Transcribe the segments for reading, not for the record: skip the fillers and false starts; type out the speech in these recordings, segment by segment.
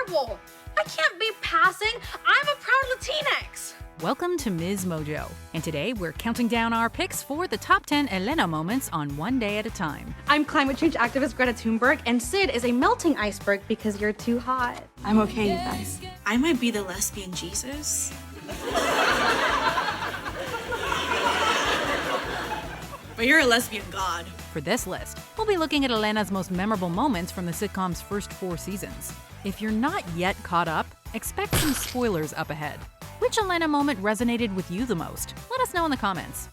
terrible. I can't be passing. I'm a proud Latinx. Welcome to MsMojo, and today we're counting down our picks for the top 10 Elena moments on one day at a time. I'm climate change activist Greta Thunberg, and Sid is a melting iceberg because you're too hot. I'm okay, you guys. I might be the lesbian Jesus. But you're a lesbian god. For this list, we'll be looking at Elena's most memorable moments from the sitcom's first 4 seasons. If you're not yet caught up, expect some spoilers up ahead. Which Elena moment resonated with you the most? Let us know in the comments.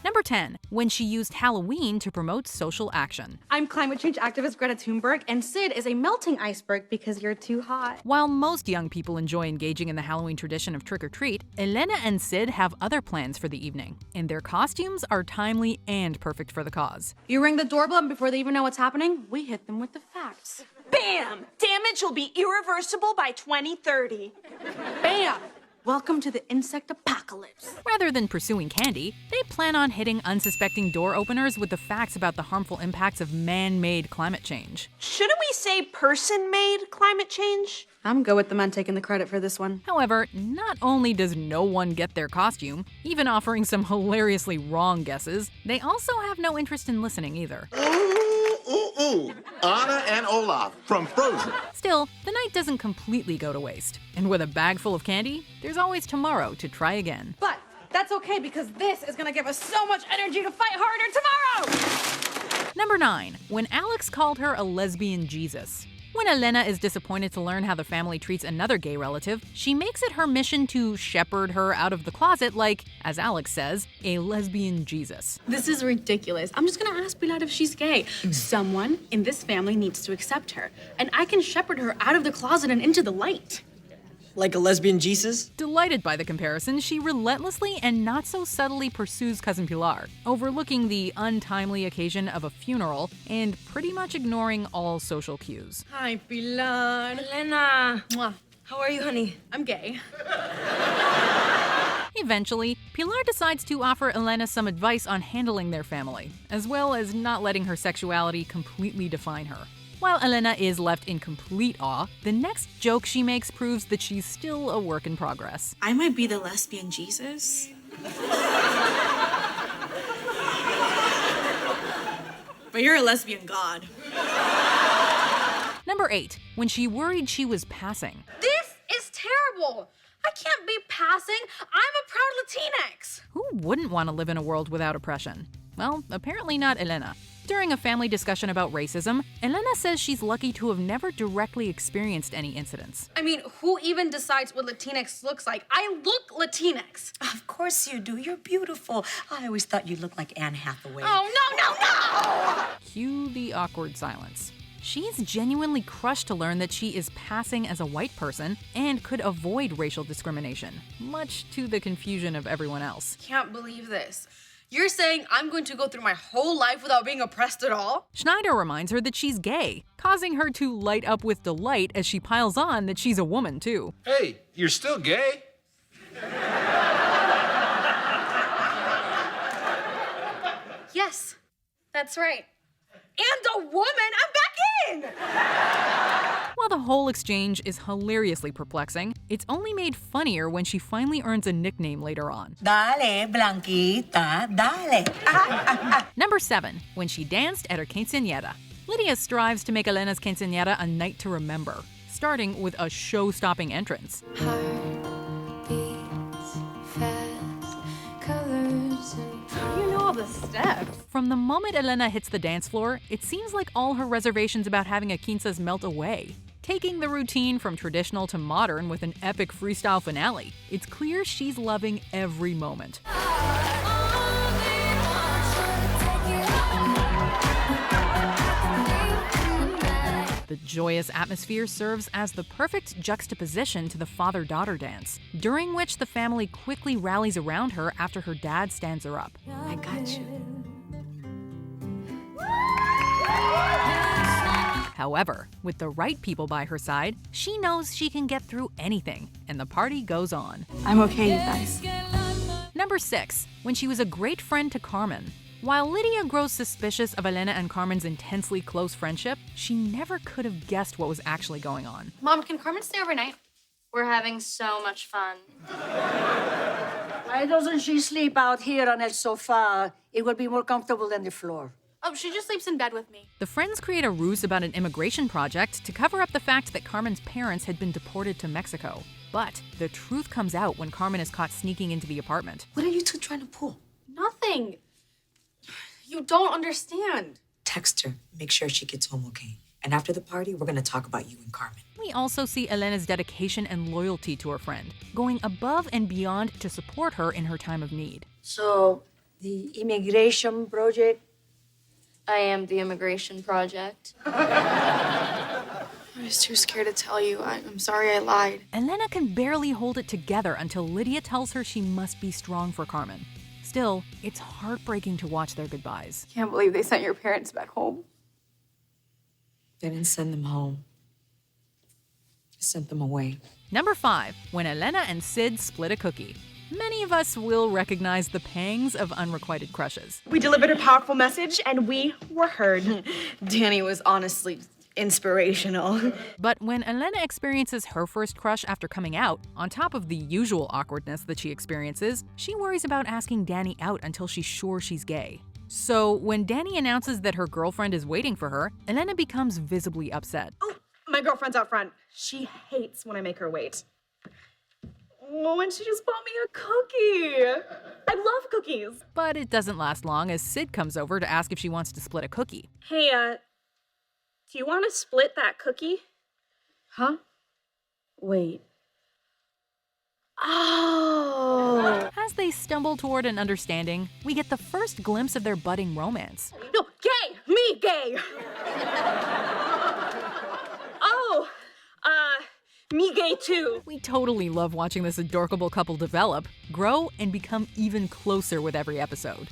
Number 10, when she used Halloween to promote social action. I'm climate change activist Greta Thunberg, and Sid is a melting iceberg because you're too hot. While most young people enjoy engaging in the Halloween tradition of trick-or-treat, Elena and Sid have other plans for the evening, and their costumes are timely and perfect for the cause. You ring the doorbell, and before they even know what's happening, we hit them with the facts. Bam! Damage will be irreversible by 2030. Bam! Welcome to the insect apocalypse. Rather than pursuing candy, they plan on hitting unsuspecting door openers with the facts about the harmful impacts of man-made climate change. Shouldn't we say person-made climate change? I'm good with the men taking the credit for this one. However, not only does no one get their costume, even offering some hilariously wrong guesses, they also have no interest in listening either. Anna and Olaf from Frozen. Still, the night doesn't completely go to waste. And with a bag full of candy, there's always tomorrow to try again. But that's okay because this is gonna give us so much energy to fight harder tomorrow! Number 9, when Alex called her a lesbian Jesus. When Elena is disappointed to learn how the family treats another gay relative, she makes it her mission to shepherd her out of the closet like, as Alex says, a lesbian Jesus. This is ridiculous. I'm just gonna ask Pilar if she's gay. Someone in this family needs to accept her, and I can shepherd her out of the closet and into the light. Like a lesbian Jesus? Delighted by the comparison, she relentlessly and not so subtly pursues Cousin Pilar, overlooking the untimely occasion of a funeral and pretty much ignoring all social cues. Hi, Pilar. Elena. Mwah. How are you, honey? I'm gay. Eventually, Pilar decides to offer Elena some advice on handling their family, as well as not letting her sexuality completely define her. While Elena is left in complete awe, the next joke she makes proves that she's still a work in progress. I might be the lesbian Jesus. But you're a lesbian god. Number 8, when she worried she was passing. This is terrible! I can't be passing. I'm a proud Latinx. Who wouldn't want to live in a world without oppression? Well, apparently not Elena. During a family discussion about racism, Elena says she's lucky to have never directly experienced any incidents. I mean, who even decides what Latinx looks like? I look Latinx. Of course you do. You're beautiful. I always thought you looked like Anne Hathaway. Oh, no! Cue the awkward silence. She's genuinely crushed to learn that she is passing as a white person and could avoid racial discrimination, much to the confusion of everyone else. Can't believe this. You're saying I'm going to go through my whole life without being oppressed at all? Schneider reminds her that she's gay, causing her to light up with delight as she piles on that she's a woman, too. Hey, you're still gay? Yes, that's right. And a woman, I'm back in! While the whole exchange is hilariously perplexing, it's only made funnier when she finally earns a nickname later on. Dale, Blanquita, dale. Number 7, when she danced at her quinceañera. Lydia strives to make Elena's quinceañera a night to remember, starting with a show-stopping entrance. Heart beats fast, colors and You know all the steps. From the moment Elena hits the dance floor, it seems like all her reservations about having a quinceañera melt away. Taking the routine from traditional to modern with an epic freestyle finale, it's clear she's loving every moment. The joyous atmosphere serves as the perfect juxtaposition to the father-daughter dance, during which the family quickly rallies around her after her dad stands her up. I got you. However, with the right people by her side, she knows she can get through anything, and the party goes on. I'm okay, you guys. Number 6, when she was a great friend to Carmen. While Lydia grows suspicious of Elena and Carmen's intensely close friendship, she never could have guessed what was actually going on. Mom, can Carmen stay overnight? We're having so much fun. Why doesn't she sleep out here on el sofa? It would be more comfortable than the floor. Oh, she just sleeps in bed with me. The friends create a ruse about an immigration project to cover up the fact that Carmen's parents had been deported to Mexico. But the truth comes out when Carmen is caught sneaking into the apartment. What are you two trying to pull? Nothing. You don't understand. Text her. Make sure she gets home okay. And after the party, we're going to talk about you and Carmen. We also see Elena's dedication and loyalty to her friend, going above and beyond to support her in her time of need. So, the immigration project? I am the immigration project. I was too scared to tell you. I'm sorry I lied. Elena can barely hold it together until Lydia tells her she must be strong for Carmen. Still, it's heartbreaking to watch their goodbyes. Can't believe they sent your parents back home. They didn't send them home. They sent them away. Number 5, when Elena and Sid split a cookie. Many of us will recognize the pangs of unrequited crushes. We delivered a powerful message, and we were heard. Danny was honestly inspirational. But when Elena experiences her first crush after coming out, on top of the usual awkwardness that she experiences, she worries about asking Danny out until she's sure she's gay. So when Danny announces that her girlfriend is waiting for her, Elena becomes visibly upset. Oh, my girlfriend's out front. She hates when I make her wait. Oh, and she just bought me a cookie. I love cookies. But it doesn't last long as Sid comes over to ask if she wants to split a cookie. Hey, do you want to split that cookie? Huh? Wait. Oh. As they stumble toward an understanding, we get the first glimpse of their budding romance. No, gay! Me, gay! Oh, me gay too. We totally love watching this adorable couple develop, grow, and become even closer with every episode.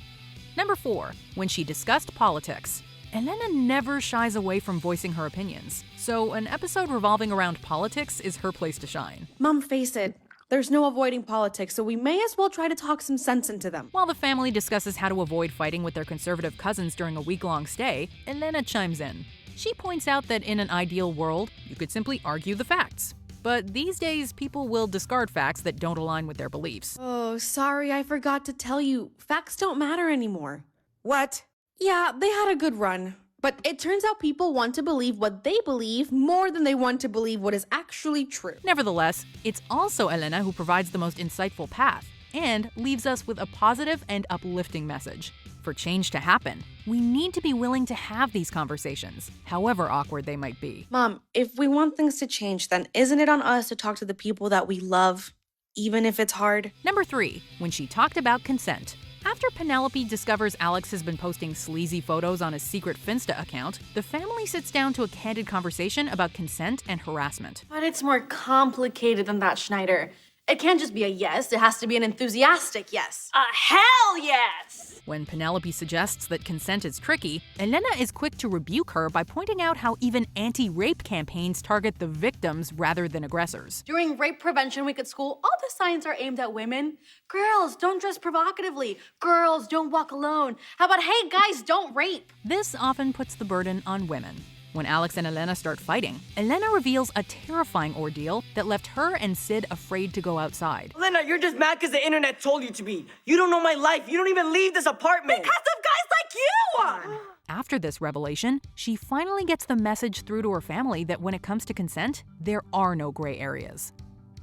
Number 4, when she discussed politics. Elena never shies away from voicing her opinions, so an episode revolving around politics is her place to shine. Mom, face it. There's no avoiding politics, so we may as well try to talk some sense into them. While the family discusses how to avoid fighting with their conservative cousins during a week-long stay, Elena chimes in. She points out that in an ideal world, you could simply argue the facts. But these days, people will discard facts that don't align with their beliefs. Oh, sorry, I forgot to tell you. Facts don't matter anymore. What? Yeah, they had a good run. But it turns out people want to believe what they believe more than they want to believe what is actually true. Nevertheless, it's also Elena who provides the most insightful path and leaves us with a positive and uplifting message. For change to happen, we need to be willing to have these conversations, however awkward they might be. Mom, if we want things to change, then isn't it on us to talk to the people that we love, even if it's hard? Number 3, when she talked about consent. After Penelope discovers Alex has been posting sleazy photos on his secret Finsta account, the family sits down to a candid conversation about consent and harassment. But it's more complicated than that, Schneider. It can't just be a yes, it has to be an enthusiastic yes. A hell yes! When Penelope suggests that consent is tricky, Elena is quick to rebuke her by pointing out how even anti-rape campaigns target the victims rather than aggressors. During Rape Prevention Week at school, all the signs are aimed at women. Girls, don't dress provocatively. Girls, don't walk alone. How about, hey, guys, don't rape? This often puts the burden on women. When Alex and Elena start fighting, Elena reveals a terrifying ordeal that left her and Sid afraid to go outside. Elena, you're just mad because the internet told you to be. You don't know my life. You don't even leave this apartment. Because of guys like you! After this revelation, she finally gets the message through to her family that when it comes to consent, there are no gray areas.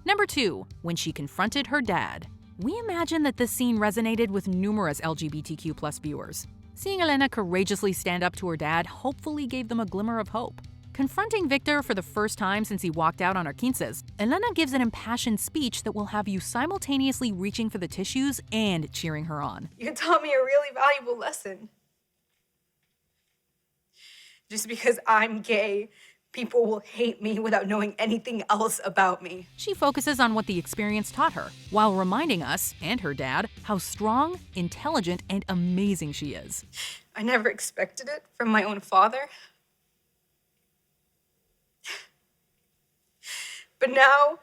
Number 2, when she confronted her dad. We imagine that this scene resonated with numerous LGBTQ+ viewers. Seeing Elena courageously stand up to her dad hopefully gave them a glimmer of hope. Confronting Victor for the first time since he walked out on her quinces, Elena gives an impassioned speech that will have you simultaneously reaching for the tissues and cheering her on. You taught me a really valuable lesson. Just because I'm gay, people will hate me without knowing anything else about me. She focuses on what the experience taught her, while reminding us, and her dad, how strong, intelligent, and amazing she is. I never expected it from my own father. But now,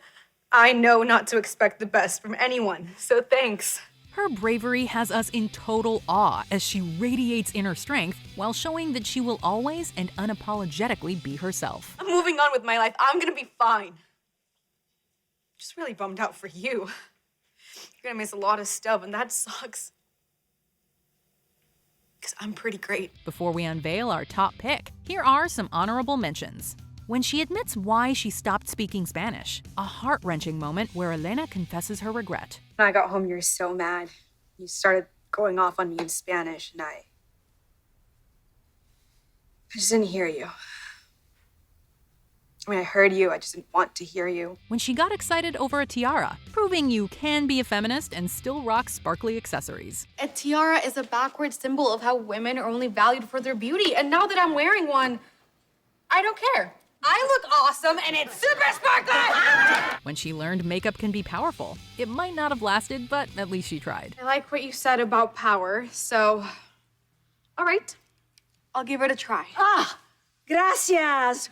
I know not to expect the best from anyone, so thanks. Her bravery has us in total awe as she radiates inner strength while showing that she will always and unapologetically be herself. I'm moving on with my life. I'm gonna be fine. Just really bummed out for you. You're gonna miss a lot of stuff, and that sucks. Because I'm pretty great. Before we unveil our top pick, here are some honorable mentions. When she admits why she stopped speaking Spanish, a heart-wrenching moment where Elena confesses her regret. When I got home, you were so mad. You started going off on me in Spanish, and I just didn't hear you. I mean, I heard you, I just didn't want to hear you. When she got excited over a tiara, proving you can be a feminist and still rock sparkly accessories. A tiara is a backward symbol of how women are only valued for their beauty, and now that I'm wearing one, I don't care. I look awesome, and it's super sparkly! When she learned makeup can be powerful, it might not have lasted, but at least she tried. I like what you said about power, so... All right, I'll give it a try. Ah, gracias.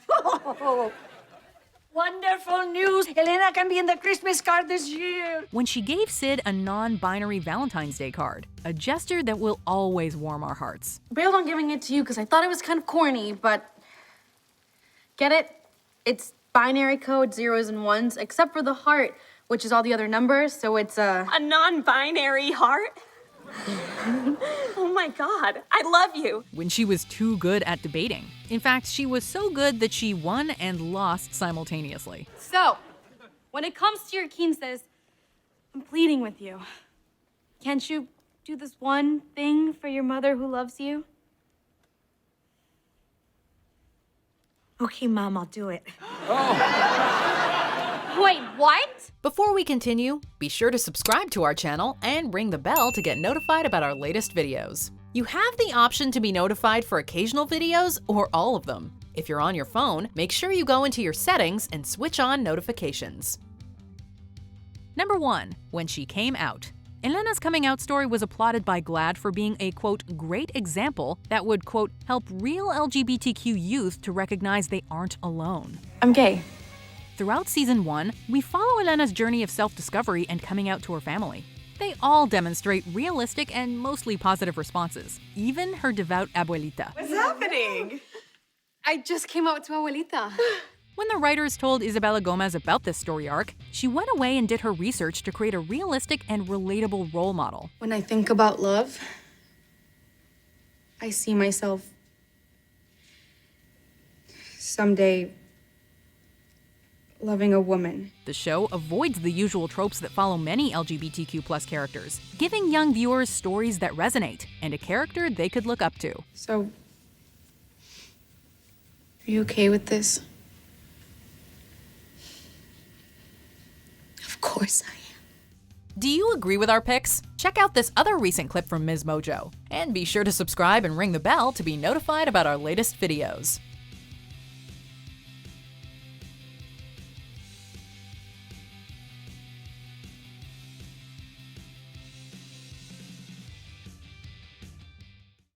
Wonderful news. Elena can be in the Christmas card this year. When she gave Sid a non-binary Valentine's Day card, a gesture that will always warm our hearts. I bailed on giving it to you because I thought it was kind of corny, but... Get it? It's binary code, 0s and 1s, except for the heart, which is all the other numbers, so it's a non-binary heart? Oh my God, I love you. When she was too good at debating. In fact, she was so good that she won and lost simultaneously. So, when it comes to your quinces, I'm pleading with you. Can't you do this one thing for your mother who loves you? Okay, Mom, I'll do it. Wait, what? Before we continue, be sure to subscribe to our channel and ring the bell to get notified about our latest videos. You have the option to be notified for occasional videos or all of them. If you're on your phone, make sure you go into your settings and switch on notifications. Number 1. When she came out. Elena's coming out story was applauded by GLAAD for being a, quote, great example that would, quote, help real LGBTQ youth to recognize they aren't alone. I'm gay. Throughout Season 1, we follow Elena's journey of self-discovery and coming out to her family. They all demonstrate realistic and mostly positive responses, even her devout abuelita. What's happening? I just came out to abuelita. When the writers told Isabella Gomez about this story arc, she went away and did her research to create a realistic and relatable role model. When I think about love, I see myself someday loving a woman. The show avoids the usual tropes that follow many LGBTQ+ characters, giving young viewers stories that resonate and a character they could look up to. So, are you okay with this? Of course I am. Do you agree with our picks? Check out this other recent clip from MsMojo, and be sure to subscribe and ring the bell to be notified about our latest videos.